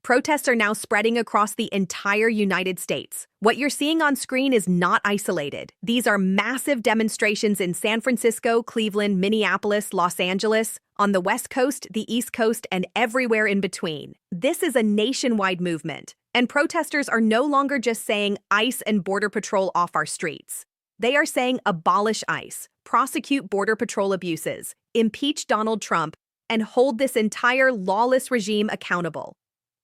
Protests are now spreading across the entire United States. What you're seeing on screen is not isolated. These are massive demonstrations in San Francisco, Cleveland, Minneapolis, Los Angeles, on the West Coast, the East Coast, and everywhere in between. This is a nationwide movement, and protesters are no longer just saying ICE and Border Patrol off our streets. They are saying abolish ICE, prosecute Border Patrol abuses, impeach Donald Trump, and hold this entire lawless regime accountable.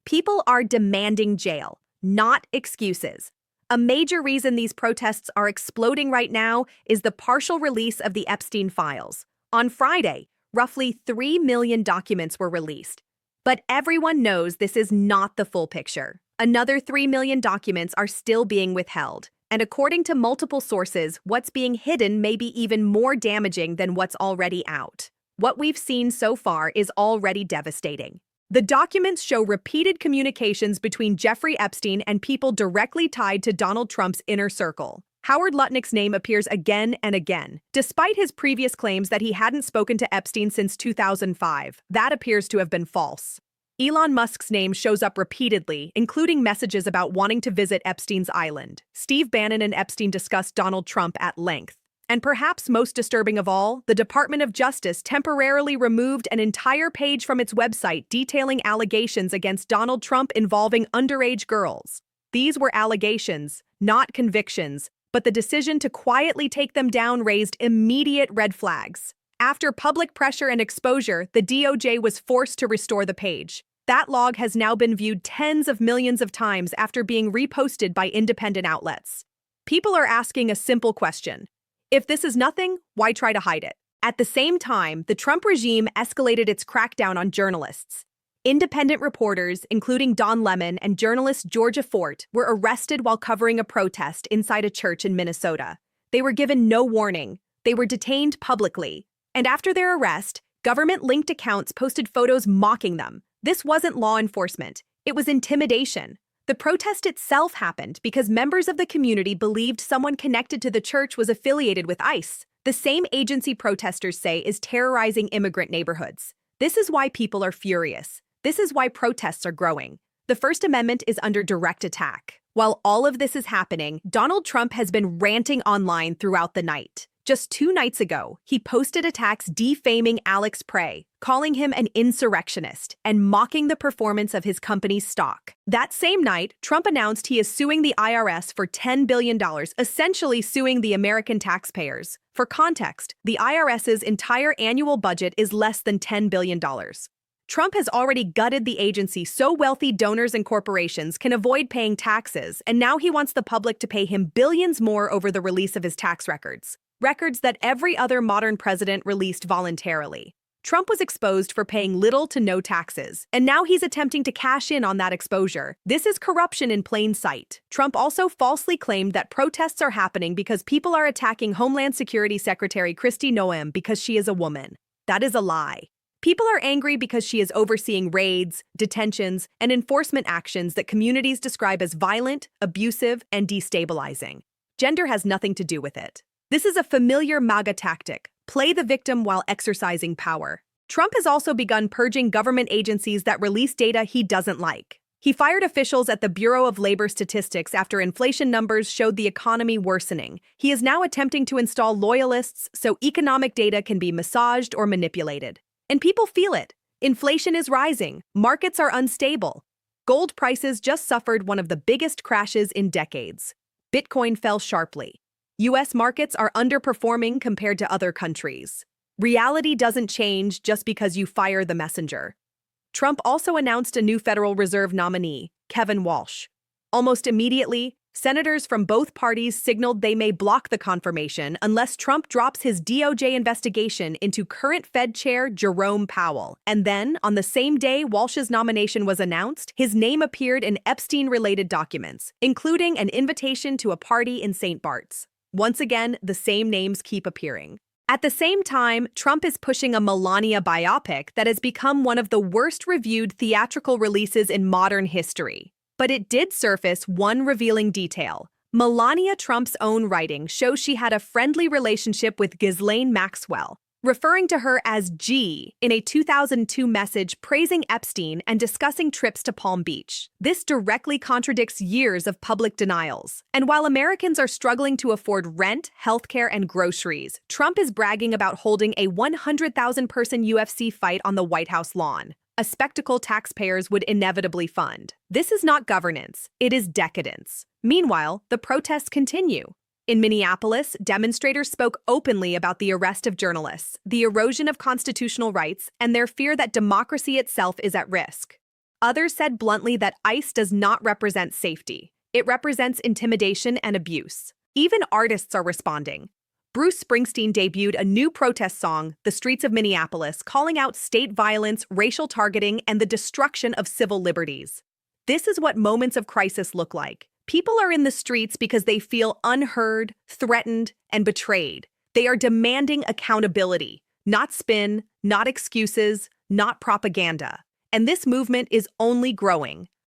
People are demanding jail, not excuses. A major reason these protests are exploding right now is the partial release of the Epstein files. On Friday, roughly 3 million documents were released. But everyone knows this is not the full picture. Another 3 million documents are still being withheld. And according to multiple sources, what's being hidden may be even more damaging than what's already out. What we've seen so far is already devastating. The documents show repeated communications between Jeffrey Epstein and people directly tied to Donald Trump's inner circle. Howard Lutnick's name appears again and again. Despite his previous claims that he hadn't spoken to Epstein since 2005, that appears to have been false. Elon Musk's name shows up repeatedly, including messages about wanting to visit Epstein's island. Steve Bannon and Epstein discussed Donald Trump at length. And perhaps most disturbing of all, the Department of Justice temporarily removed an entire page from its website detailing allegations against Donald Trump involving underage girls. These were allegations, not convictions, but the decision to quietly take them down raised immediate red flags. After public pressure and exposure, the DOJ was forced to restore the page. That log has now been viewed tens of millions of times after being reposted by independent outlets. People are asking a simple question. If this is nothing, why try to hide it? At the same time, the Trump regime escalated its crackdown on journalists. Independent reporters, including Don Lemon and journalist Georgia Fort, were arrested while covering a protest inside a church in Minnesota. They were given no warning. They were detained publicly. And after their arrest, government-linked accounts posted photos mocking them. This wasn't law enforcement. It was intimidation. The protest itself happened because members of the community believed someone connected to the church was affiliated with ICE, the same agency protesters say is terrorizing immigrant neighborhoods. This is why people are furious. This is why protests are growing. The First Amendment is under direct attack. While all of this is happening, Donald Trump has been ranting online throughout the night. Just 2 nights ago, he posted attacks defaming Alex Prey, calling him an insurrectionist, and mocking the performance of his company's stock. That same night, Trump announced he is suing the IRS for $10 billion, essentially suing the American taxpayers. For context, the IRS's entire annual budget is less than $10 billion. Trump has already gutted the agency so wealthy donors and corporations can avoid paying taxes, and now he wants the public to pay him billions more over the release of his tax records. Records that every other modern president released voluntarily. Trump was exposed for paying little to no taxes, and now he's attempting to cash in on that exposure. This is corruption in plain sight. Trump also falsely claimed that protests are happening because people are attacking Homeland Security Secretary Kristi Noem because she is a woman. That is a lie. People are angry because she is overseeing raids, detentions, and enforcement actions that communities describe as violent, abusive, and destabilizing. Gender has nothing to do with it. This is a familiar MAGA tactic, play the victim while exercising power. Trump has also begun purging government agencies that release data he doesn't like. He fired officials at the Bureau of Labor Statistics after inflation numbers showed the economy worsening. He is now attempting to install loyalists so economic data can be massaged or manipulated. And people feel it. Inflation is rising. Markets are unstable. Gold prices just suffered one of the biggest crashes in decades. Bitcoin fell sharply. U.S. markets are underperforming compared to other countries. Reality doesn't change just because you fire the messenger. Trump also announced a new Federal Reserve nominee, Kevin Walsh. Almost immediately, senators from both parties signaled they may block the confirmation unless Trump drops his DOJ investigation into current Fed Chair Jerome Powell. And then, on the same day Walsh's nomination was announced, his name appeared in Epstein-related documents, including an invitation to a party in St. Bart's. Once again, the same names keep appearing. At the same time, Trump is pushing a Melania biopic that has become one of the worst-reviewed theatrical releases in modern history. But it did surface one revealing detail. Melania Trump's own writing shows she had a friendly relationship with Ghislaine Maxwell, referring to her as G in a 2002 message praising Epstein and discussing trips to Palm Beach. This directly contradicts years of public denials. And while Americans are struggling to afford rent, healthcare, and groceries, Trump is bragging about holding a 100,000-person UFC fight on the White House lawn, a spectacle taxpayers would inevitably fund. This is not governance, it is decadence. Meanwhile, the protests continue. In Minneapolis, demonstrators spoke openly about the arrest of journalists, the erosion of constitutional rights, and their fear that democracy itself is at risk. Others said bluntly that ICE does not represent safety. It represents intimidation and abuse. Even artists are responding. Bruce Springsteen debuted a new protest song, The Streets of Minneapolis, calling out state violence, racial targeting, and the destruction of civil liberties. This is what moments of crisis look like. People are in the streets because they feel unheard, threatened, and betrayed. They are demanding accountability, not spin, not excuses, not propaganda. And this movement is only growing.